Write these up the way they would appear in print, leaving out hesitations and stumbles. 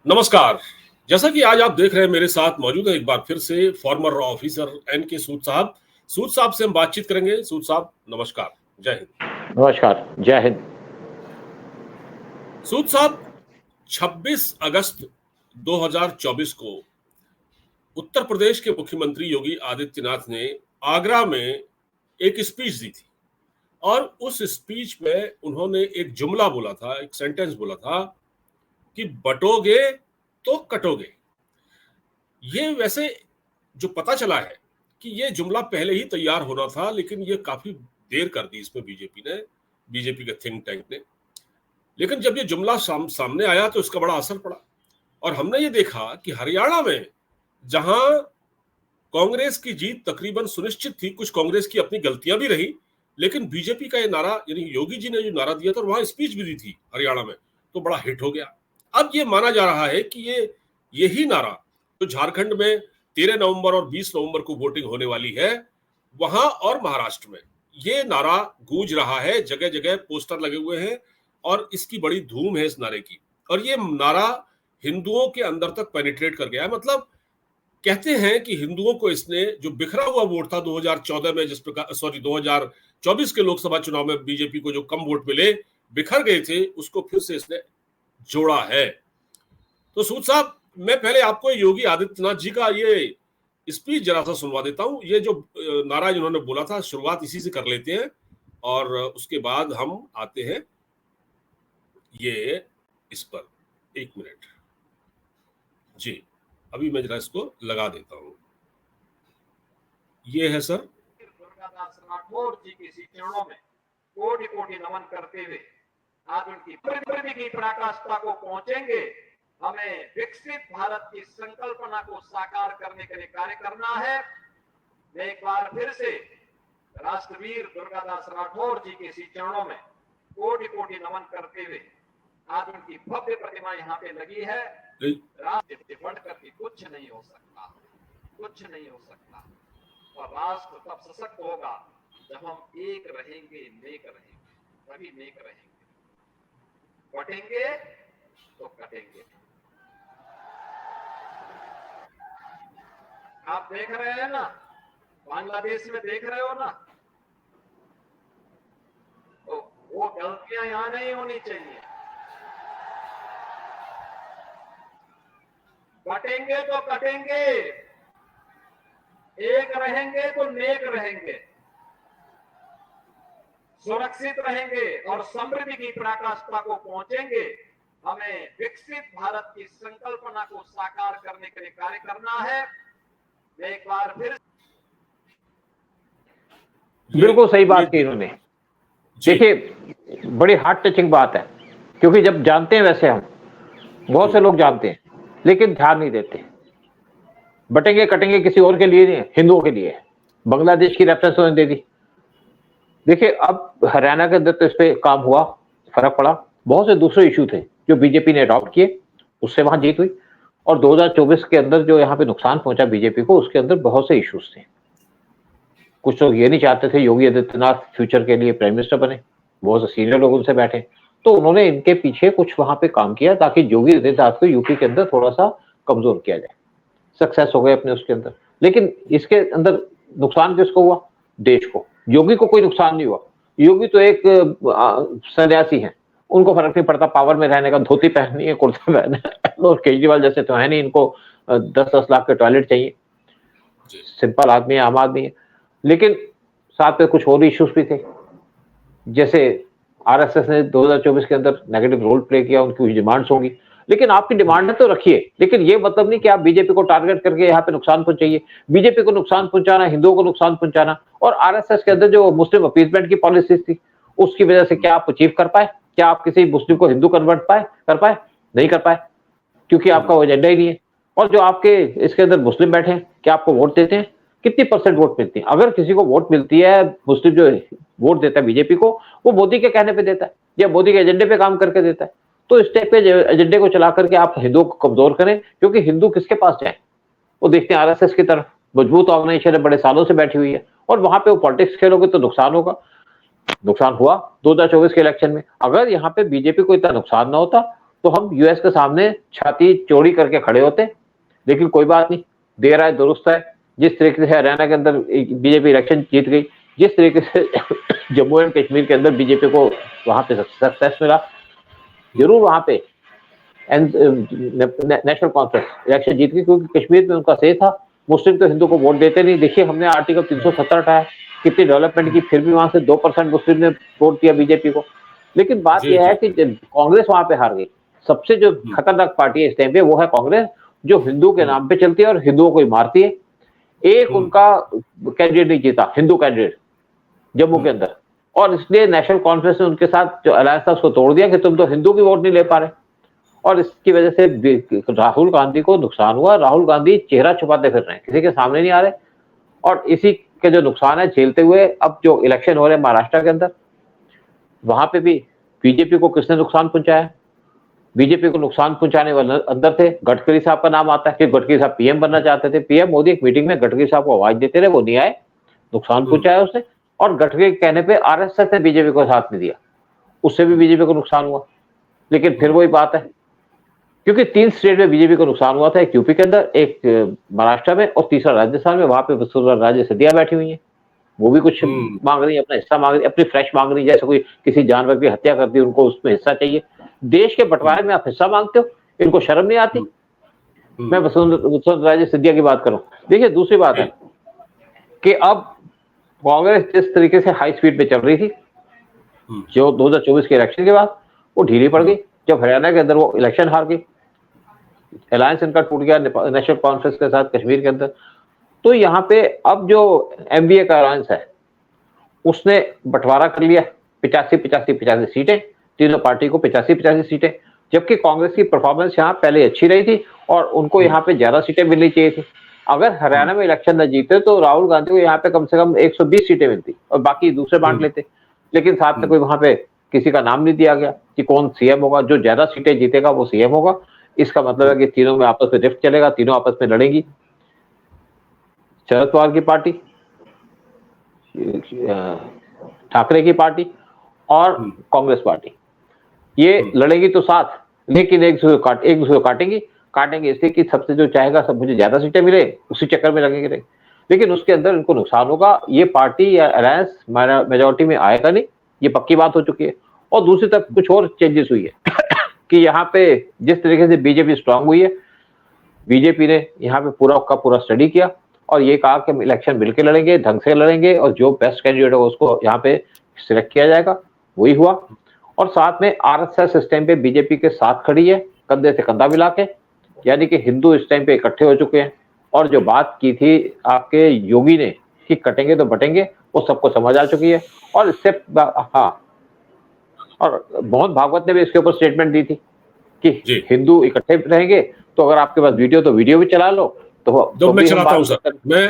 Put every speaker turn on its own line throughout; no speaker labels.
नमस्कार। जैसा कि आज आप देख रहे हैं मेरे साथ मौजूद है एक बार फिर से फॉर्मर ऑफिसर एन के सूद साहब। सूद साहब से हम बातचीत करेंगे। सूद साहब नमस्कार, जय हिंद।
नमस्कार, जय हिंद।
सूद साहब, 26 अगस्त 2024 को उत्तर प्रदेश के मुख्यमंत्री योगी आदित्यनाथ ने आगरा में एक स्पीच दी थी और उस स्पीच में उन्होंने एक जुमला बोला था, एक सेंटेंस बोला था कि बटोगे तो कटोगे। ये वैसे जो पता चला है कि ये जुमला पहले ही तैयार होना था, लेकिन ये काफी देर कर दी इसमें बीजेपी के थिंक टैंक ने। लेकिन जब ये जुमला सामने आया तो इसका बड़ा असर पड़ा और हमने ये देखा कि हरियाणा में जहां कांग्रेस की जीत तकरीबन सुनिश्चित थी, कुछ कांग्रेस की अपनी गलतियां भी रही, लेकिन बीजेपी का ये नारा, यानी योगी जी ने जो नारा दिया था और वहां स्पीच भी दी थी हरियाणा में, तो बड़ा हिट हो गया। अब ये माना जा रहा है कि यही नारा जो झारखंड में 13 नवंबर और 20 नवंबर को वोटिंग होने वाली है, वहां और महाराष्ट्र में ये नारा गूंज रहा है। जगह जगह पोस्टर लगे हुए हैं और इसकी बड़ी धूम है इस नारे की। और ये नारा हिंदुओं के अंदर तक पेनिट्रेट कर गया है। मतलब कहते हैं कि हिंदुओं को इसने, जो बिखरा हुआ वोट था 2014 में, जिस प्रकार 2024 के लोकसभा चुनाव में बीजेपी को जो कम वोट मिले, बिखर गए थे, उसको फिर से इसने जोड़ा है। तो सूद साहब, मैं पहले आपको योगी आदित्यनाथ जी का ये स्पीच जरा सा सुनवा देता हूं। ये जो नारा इन्होंने बोला था, शुरुआत इसी से कर लेते हैं और उसके बाद हम आते हैं ये इस पर। एक मिनट जी, अभी मैं जरा इसको लगा देता हूं। ये है सर।
दुर्गादास राठौर जी के चरणों में कोटि कोटि नमन करते हुए आज उनकी पृथ्वी की पराकाष्ठा को पहुंचेंगे। हमें विकसित भारत की संकल्पना को साकार करने के लिए कार्य करना है। मैं एक बार फिर से राष्ट्रवीर दुर्गादास राठौर जी के चरणों में कोटि कोटि नमन करते हुए आज उनकी भव्य प्रतिमा यहाँ पे लगी है। राष्ट्र से बढ़कर के कुछ नहीं हो सकता, कुछ नहीं हो सकता। और राष्ट्र तब सशक्त होगा जब हम एक रहेंगे, नेक रहेंगे, तभी नेक रहेंगे। बटेंगे तो कटेंगे। आप देख रहे हैं ना, बांग्लादेश में देख रहे हो ना, तो वो गलतियां यहां नहीं होनी चाहिए। बटेंगे तो कटेंगे, एक रहेंगे तो नेक रहेंगे, सुरक्षित रहेंगे और समृद्धि की पराकाष्ठा को पहुंचेंगे। हमें विकसित भारत की संकल्पना को साकार करने के लिए कार्य करना है। मैं एक बार फिर
बिल्कुल सही बात की इन्होंने। देखिए, बड़ी हार्ट टचिंग बात है, क्योंकि जब जानते हैं, वैसे हम बहुत से लोग जानते हैं लेकिन ध्यान नहीं देते। बटेंगे कटेंगे किसी और के लिए नहीं, हिंदुओं के लिए है। बांग्लादेश की रेफरेंस उन्होंने दे दी। देखिए, अब हरियाणा के अंदर तो इस पे काम हुआ, फर्क पड़ा। बहुत से दूसरे इशू थे जो बीजेपी ने अडॉप्ट किए, उससे वहां जीत हुई। और 2024 के अंदर जो यहाँ पे नुकसान पहुंचा बीजेपी को, उसके अंदर बहुत से इश्यूज थे। कुछ लोग ये नहीं चाहते थे योगी आदित्यनाथ फ्यूचर के लिए प्राइम मिनिस्टर बने, बहुत से सीनियर लोग उनसे बैठे, तो उन्होंने इनके पीछे कुछ वहां पे काम किया ताकि योगी आदित्यनाथ को यूपी के अंदर थोड़ा सा कमजोर किया जाए। सक्सेस हो गए अपने उसके अंदर, लेकिन इसके अंदर नुकसान किसको हुआ? देश को। योगी को कोई नुकसान नहीं हुआ। योगी तो एक सन्यासी है, उनको फर्क नहीं पड़ता पावर में रहने का, धोती पहननी है, कुर्ता पहनना है। और केजरीवाल जैसे तो है नहीं, इनको 10-10 लाख के टॉयलेट चाहिए। सिंपल आदमी है, आम आदमी है। लेकिन साथ में कुछ और इश्यूज भी थे, जैसे आरएसएस ने 2024 के अंदर नेगेटिव रोल प्ले किया, उनकी कुछ डिमांड्स होंगी। लेकिन आपकी डिमांड है तो रखिए, लेकिन ये मतलब नहीं कि आप बीजेपी को टारगेट करके यहाँ पे नुकसान पहुंचाइए। बीजेपी को नुकसान पहुंचाना, हिंदुओं को नुकसान पहुंचाना, और आरएसएस के अंदर जो मुस्लिम अपीसमेंट की पॉलिसी थी, उसकी वजह से क्या आप अचीव कर पाए? क्या आप किसी मुस्लिम को हिंदू कन्वर्ट कर पाए? नहीं कर पाए, क्योंकि आपका वो एजेंडा ही नहीं है। और जो आपके इसके अंदर मुस्लिम बैठे हैं, क्या आपको वोट देते हैं? कितनी परसेंट वोट मिलती है? अगर किसी को वोट मिलती है, मुस्लिम जो वोट देता है बीजेपी को, वो मोदी के कहने पे देता है या मोदी के एजेंडे पे काम करके देता है। तो इस टाइप के एजेंडे को चला करके आप हिंदुओं को कमजोर करें, क्योंकि हिंदू किसके पास जाए? वो देखते हैं आरएसएस की तरफ। मजबूत ऑर्गेनाइजेशन है, बड़े सालों से बैठी हुई है, और वहां पे वो पॉलिटिक्स खेलोगे तो नुकसान होगा। नुकसान हुआ 2024 के इलेक्शन में। अगर यहाँ पे बीजेपी को इतना नुकसान ना होता तो हम यूएस के सामने छाती चौड़ी करके खड़े होते। लेकिन कोई बात नहीं, देर आए दुरुस्त है। जिस तरीके से हरियाणा के अंदर बीजेपी इलेक्शन जीत गई, जिस तरीके से जम्मू एंड कश्मीर के अंदर बीजेपी को वहां पे सक्सेस मिला, जरूर वहां पे नेशनल कॉन्फ्रेंस इलेक्शन जीत गई, क्योंकि कश्मीर में उनका सही था। मुस्लिम तो हिंदू को वोट देते नहीं। देखिए हमने आर्टिकल 370 हटाया, कितनी डेवलपमेंट की, फिर भी वहां से 2% मुस्लिम ने वोट दिया बीजेपी को। लेकिन बात यह है कि कांग्रेस वहां पे हार गई। सबसे जो खतरनाक पार्टी है इस टाइम पे वो है कांग्रेस, जो हिंदू के नाम पे चलती है और हिंदुओं को ही मारती है। एक उनका कैंडिडेट नहीं जीता, हिंदू कैंडिडेट जम्मू के अंदर, और इसलिए नेशनल कॉन्फ्रेंस ने उनके साथ जो अलायंस था उसको तोड़ दिया कि तुम तो हिंदू की वोट नहीं ले पा रहे। और इसकी वजह से राहुल गांधी को नुकसान हुआ। राहुल गांधी चेहरा छुपाते फिर रहे हैं, किसी के सामने नहीं आ रहे, और इसी के जो नुकसान है झेलते हुए अब जो इलेक्शन हो रहे हैं महाराष्ट्र के अंदर, वहां पे भी बीजेपी को किसने नुकसान पहुंचाया? बीजेपी को नुकसान पहुंचाने वाले अंदर थे। गडकरी साहब का नाम आता है कि गडकरी साहब पीएम बनना चाहते थे। पीएम मोदी एक मीटिंग में गडकरी साहब को आवाज देते रहे, वो नहीं आए, नुकसान पहुंचाया उसने। और गडकरी के कहने पे आरएसएस ने बीजेपी को साथ नहीं दिया, उससे भी बीजेपी को नुकसान हुआ। लेकिन फिर वही बात है, क्योंकि 3 स्टेट में बीजेपी को नुकसान हुआ था, एक यूपी के अंदर, एक महाराष्ट्र में, और तीसरा राजस्थान में। वहां पे वसुंधरा राजे सिंधिया बैठी हुई है, वो भी कुछ मांग रही है, अपना हिस्सा मांग रही है, अपनी फ्रेश मांग रही है। जैसे कोई किसी जानवर की हत्या कर दी, उनको उसमें हिस्सा चाहिए। देश के बंटवारे में आप हिस्सा मांगते हो, इनको शर्म नहीं आती? मैं वसुंधरा राजे सिंधिया की बात करूं। देखिए दूसरी बात है कि अब कांग्रेस जिस तरीके से हाई स्पीड पे चल रही थी, जो 2024 के इलेक्शन के बाद, वो ढीली पड़ गई। जब हरियाणा के अंदर वो इलेक्शन हार गई, अलायंस इनका टूट गया नेशनल कॉन्फ्रेंस के साथ कश्मीर के अंदर, तो यहाँ पे अब जो एमबीए का अलायंस है उसने बंटवारा कर लिया 85 सीटें, तीनों पार्टी को 85 सीटें। जबकि कांग्रेस की परफॉर्मेंस यहाँ पहले अच्छी रही थी और उनको यहाँ पे ज्यादा सीटें मिलनी चाहिए थी। अगर हरियाणा में इलेक्शन न जीते तो राहुल गांधी को यहाँ पे कम से कम 120 सीटें मिलती और बाकी दूसरे बांट लेते। लेकिन साथ में कोई वहां पे किसी का नाम नहीं दिया गया कि कौन सीएम होगा। जो ज्यादा सीटें जीतेगा वो सीएम होगा। इसका मतलब है कि तीनों में आपस में रिफ्ट चलेगा, तीनों आपस में लड़ेंगी। शरद पवार की पार्टी, ठाकरे की पार्टी और कांग्रेस पार्टी, ये लड़ेगी तो साथ, लेकिन एक दूसरे को काटेंगे इसलिए कि सबसे जो चाहेगा सब मुझे ज्यादा सीटें मिले, उसी चक्कर में लगेंगे। लेकिन उसके अंदर इनको नुकसान होगा। ये पार्टी या अलायंस मेजोरिटी में आएगा नहीं, ये पक्की बात हो चुकी है। और दूसरी तरफ कुछ और चेंजेस हुई है कि यहाँ पे जिस तरीके से बीजेपी स्ट्रांग हुई है, बीजेपी ने यहाँ पे पूरा का पूरा स्टडी किया और ये कहा कि इलेक्शन मिलकर लड़ेंगे, ढंग से लड़ेंगे, और जो बेस्ट कैंडिडेट होगा उसको यहाँ पे सिलेक्ट किया जाएगा। वही हुआ। और साथ में आरएसएस इस टाइम पे बीजेपी के साथ खड़ी है, कंधे से कंधा मिला के, यानी कि हिंदू इस टाइम पे इकट्ठे हो चुके हैं। और जो बात की थी आपके योगी ने कि कटेंगे तो बटेंगे, वो सबको समझ आ चुकी है। और इससे हाँ, और मोहन भागवत ने भी इसके ऊपर स्टेटमेंट दी थी कि हिंदू इकट्ठे रहेंगे। तो अगर आपके पास वीडियो तो वीडियो भी चला लो। तो
मैं चलाता हूं सर, मैं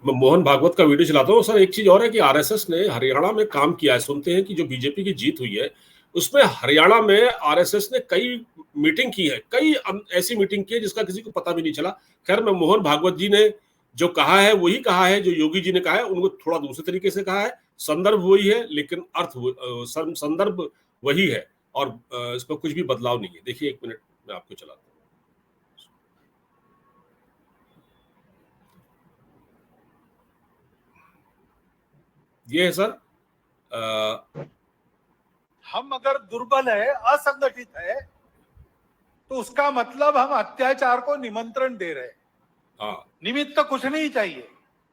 मोहन भागवत का वीडियो चलाता हूं। सर एक चीज और है कि आरएसएस ने हरियाणा में काम किया है। सुनते हैं कि जो बीजेपी की जीत हुई है उसमें हरियाणा में आरएसएस ने कई मीटिंग की है, कई ऐसी मीटिंग की है जिसका किसी को पता भी नहीं चला। खैर, मैं मोहन भागवत जी ने जो कहा है वही कहा है जो योगी जी ने कहा है। उनको थोड़ा दूसरे तरीके से कहा है, संदर्भ वही है लेकिन अर्थ संदर्भ वही है, और इस पर कुछ भी बदलाव नहीं है। देखिए 1 मिनट मैं आपको चलाता हूँ। ये है सर,
हम अगर दुर्बल है, असंगठित है, तो उसका मतलब हम अत्याचार को निमंत्रण दे रहे हैं।
हाँ,
निमित्त कुछ नहीं चाहिए,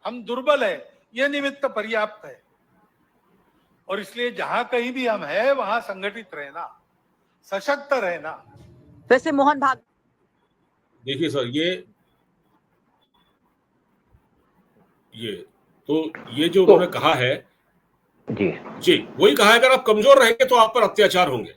हम दुर्बल है, यह निमित्त पर्याप्त है। और इसलिए जहां कहीं भी हम है वहां संगठित रहना, सशक्त रहना।
वैसे मोहन भाग,
देखिए सर, ये जो उन्होंने कहा है जी वही कहा है, अगर आप कमजोर रहेंगे तो आप पर अत्याचार होंगे।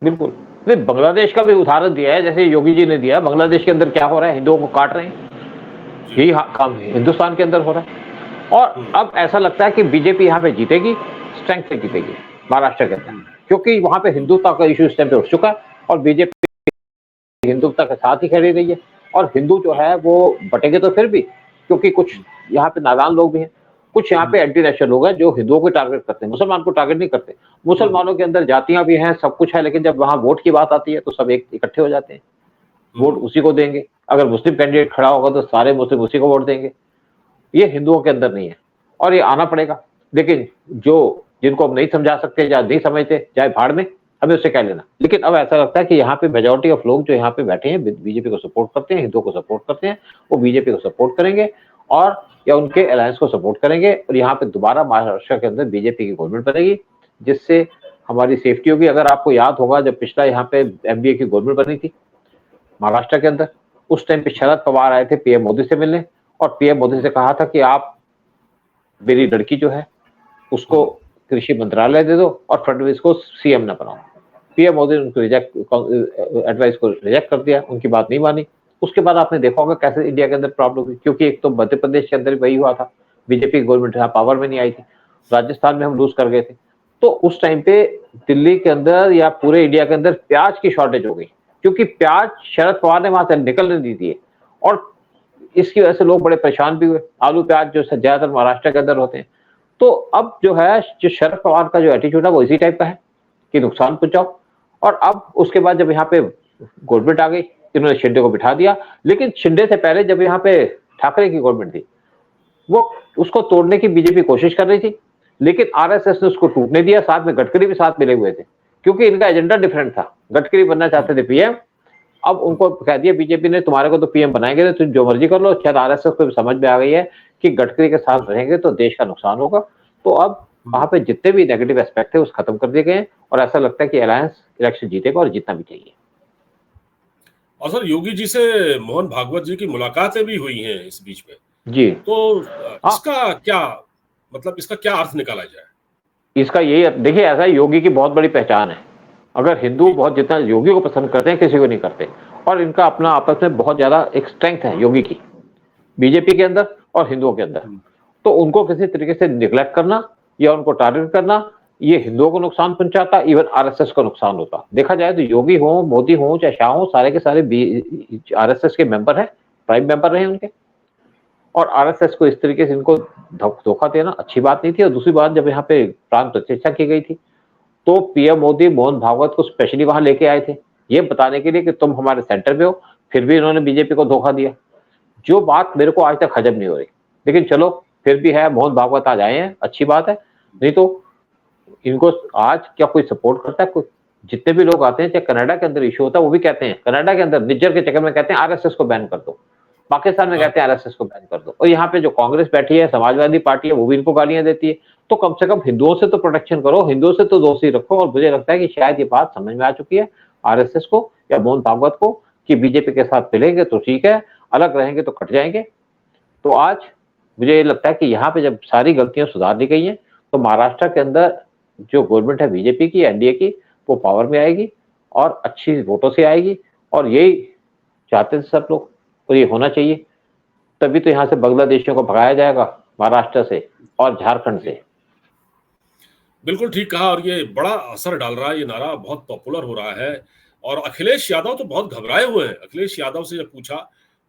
बिल्कुल। बांग्लादेश का भी उदाहरण दिया है, जैसे योगी जी ने दिया। बांग्लादेश के अंदर क्या हो रहा है, हिंदुओं को काट रहे हैं, यही काम हिंदुस्तान के अंदर हो रहा है। और अब ऐसा लगता है कि बीजेपी यहाँ पे जीतेगी, स्ट्रेंथ से जीतेगी महाराष्ट्र के अंदर, क्योंकि वहां पे हिंदुत्व का इशू इस टाइम पे उठ चुका है और बीजेपी हिंदुत्व के साथ ही खड़ी रही है। और हिंदू जो है वो बटेंगे तो फिर भी, क्योंकि कुछ यहाँ पे नादान लोग भी हैं। कुछ यहाँ पे एंटी नेशनल लोग हैं जो हिंदुओं को टारगेट करते हैं, मुसलमान को टारगेट नहीं करते। मुसलमानों के अंदर जातियां भी हैं, सब कुछ है, लेकिन जब वहां वोट की बात आती है तो सब एक इकट्ठे हो जाते हैं, वोट उसी को देंगे। अगर मुस्लिम कैंडिडेट खड़ा होगा तो सारे मुस्लिम उसी को वोट देंगे। ये हिंदुओं के अंदर नहीं है और ये आना पड़ेगा। लेकिन जो जिनको हम नहीं समझा सकते या नहीं समझते, चाहे भाड़ में, हमें उससे क्या लेना। लेकिन अब ऐसा लगता है कि यहाँ पे मेजोरिटी ऑफ लोग जो यहाँ पे बैठे हैं बीजेपी को सपोर्ट करते हैं, हिंदुओं को सपोर्ट करते हैं, वो बीजेपी को सपोर्ट करेंगे और या उनके अलायंस को सपोर्ट करेंगे और यहाँ पे दोबारा महाराष्ट्र के अंदर बीजेपी की गवर्नमेंट बनेगी, जिससे हमारी सेफ्टी होगी। अगर आपको याद होगा, जब पिछला यहाँ पे एनडीए की गवर्नमेंट बनी थी महाराष्ट्र के अंदर, उस टाइम पे शरद पवार आए थे पीएम मोदी से मिलने और पीएम मोदी से कहा था कि आप मेरी लड़की जो है उसको कृषि मंत्रालय दे दो और फडणवीस को सीएम न बनाओ। पीएम मोदी ने उनको एडवाइस को रिजेक्ट कर दिया, उनकी बात नहीं मानी। उसके बाद आपने देखा होगा कैसे इंडिया के अंदर प्रॉब्लम हुई, क्योंकि एक तो मध्य प्रदेश के अंदर वही हुआ था, बीजेपी की गवर्नमेंट यहाँ पावर में नहीं आई थी, राजस्थान में हम लूज कर गए थे। तो उस टाइम पे दिल्ली के अंदर या पूरे इंडिया के अंदर प्याज की शॉर्टेज हो गई, क्योंकि प्याज शरद पवार ने वहां से निकलने दी थी और इसकी वजह से लोग बड़े परेशान भी हुए। आलू प्याज जो ज्यादातर महाराष्ट्र के अंदर होते हैं। तो अब जो है, जो शरद पवार का जो एटीट्यूड है वो इसी टाइप का है कि नुकसान पहुंचाओ। और अब उसके बाद जब यहाँ पे गवर्नमेंट आ गई, इन्होंने शिंदे को बिठा दिया। लेकिन शिंदे से पहले जब यहाँ पे ठाकरे की गवर्नमेंट थी, वो उसको तोड़ने की बीजेपी कोशिश कर रही थी, लेकिन आरएसएस ने उसको टूटने दिया। साथ में गडकरी भी साथ मिले हुए थे, क्योंकि इनका एजेंडा डिफरेंट था। गडकरी बनना चाहते थे पीएम, अब उनको कह दिया बीजेपी ने तुम्हारे को तो पीएम बनाएंगे, तो तुम जो मर्जी कर लो। शायद आरएसएस को भी समझ में आ गई है कि गडकरी के साथ रहेंगे तो देश का नुकसान होगा। तो अब वहां पे जितने भी नेगेटिव एस्पेक्ट है उस खत्म कर दिए गए हैं और ऐसा लगता है कि अलायंस इलेक्शन जीतेगा और जीतना भी चाहिए।
और सर, योगी जी से मोहन भागवत जी की मुलाकातें भी हुई हैं इस बीच में
जी,
तो इसका क्या मतलब, इसका क्या अर्थ निकाला जाए?
इसका यही देखिए, ऐसा योगी की बहुत बड़ी पहचान है। अगर हिंदू बहुत जितना योगी को पसंद करते हैं, किसी को नहीं करते। और इनका अपना आपस में बहुत ज्यादा एक स्ट्रेंथ है योगी की, बीजेपी के अंदर और हिंदुओं के अंदर। तो उनको किसी तरीके से निगलेक्ट करना या उनको टारगेट करना, ये हिंदुओं को नुकसान पहुंचाता, इवन आरएसएस को नुकसान होता। देखा जाए तो योगी हो, मोदी हो, चाहे शाह हो, सारे के सारे आरएसएस के मेंबर हैं, प्राइम मेंबर रहे उनके। और आरएसएस को इस तरीके से इनको धोखा देना अच्छी बात नहीं थी। और दूसरी बात, जब यहाँ पे प्राण प्रतिष्ठा की गई थी तो पीएम मोदी मोहन भागवत को स्पेशली वहां लेके आए थे, ये बताने के लिए कि तुम हमारे सेंटर में हो। फिर भी इन्होंने बीजेपी को धोखा दिया, जो बात मेरे को आज तक हजम नहीं हो रही। लेकिन चलो, फिर भी है, मोहन भागवत आज आए हैं, अच्छी बात है। नहीं तो इनको आज क्या कोई सपोर्ट करता है? कोई जितने भी लोग आते हैं, चाहे कनाडा के अंदर इशू होता है, वो भी कहते हैं, कनाडा के अंदर निज्जर के चक्कर में कहते हैं आरएसएस को बैन कर दो, पाकिस्तान में कहते हैं आरएसएस को बैन कर दो। और यहाँ पे जो कांग्रेस बैठी है, समाजवादी पार्टी है, वो भी इनको गालियां देती है। तो कम से कम हिंदुओं से तो प्रोटेक्शन करो, हिंदुओं से तो दोस्ती रखो। और मुझे लगता है कि शायद ये बात समझ में आ चुकी है आरएसएस को या मोहन भागवत को कि बीजेपी के साथ मिलेंगे तो ठीक है, अलग रहेंगे तो कट जाएंगे। तो आज मुझे ये लगता है कि यहाँ पे जब सारी गलतियां सुधार दी गई हैं, तो महाराष्ट्र के अंदर जो गवर्नमेंट है बीजेपी की, एनडीए की, वो पावर में आएगी और अच्छी वोटों से आएगी। और यही चाहते थे सब लोग, और ये होना चाहिए। तभी तो यहाँ से बांग्लादेशियों को भगाया जाएगा, महाराष्ट्र से और झारखंड से।
बिल्कुल ठीक कहा। और ये बड़ा असर डाल रहा है, ये नारा बहुत पॉपुलर हो रहा है। और अखिलेश यादव तो बहुत घबराए हुए हैं। अखिलेश यादव से जब पूछा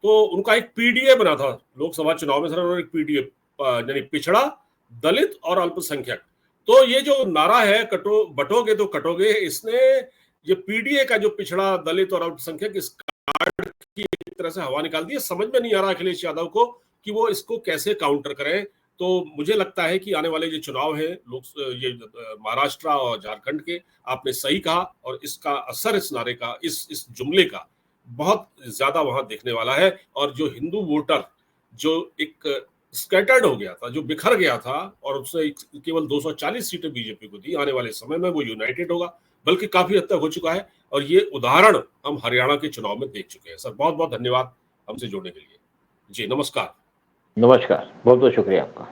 तो उनका एक पीडीए बना था लोकसभा चुनाव में, सर, उन्होंने एक पीडीए, यानी पिछड़ा, दलित और अल्पसंख्यक। तो ये जो नारा है, बटोगे तो कटोगे, इसने ये पीडीए का जो पिछड़ा, दलित और अल्पसंख्यक, इस कार्ड की एक तरह से हवा निकाल दी है। समझ में नहीं आ रहा अखिलेश यादव को कि वो इसको कैसे काउंटर करें। तो मुझे लगता है कि आने वाले जो चुनाव है ये महाराष्ट्र और झारखंड के, आपने सही कहा, और इसका असर इस नारे का, इस जुमले का बहुत ज्यादा वहां देखने वाला है। और जो हिंदू वोटर जो एक स्कैटर्ड हो गया था, जो बिखर गया था, और उसने केवल 240 सीटें बीजेपी को दी, आने वाले समय में वो यूनाइटेड होगा, बल्कि काफी हद तक हो चुका है। और ये उदाहरण हम हरियाणा के चुनाव में देख चुके हैं। सर, बहुत बहुत धन्यवाद हमसे जुड़ने के लिए। जी नमस्कार।
नमस्कार, बहुत बहुत शुक्रिया आपका।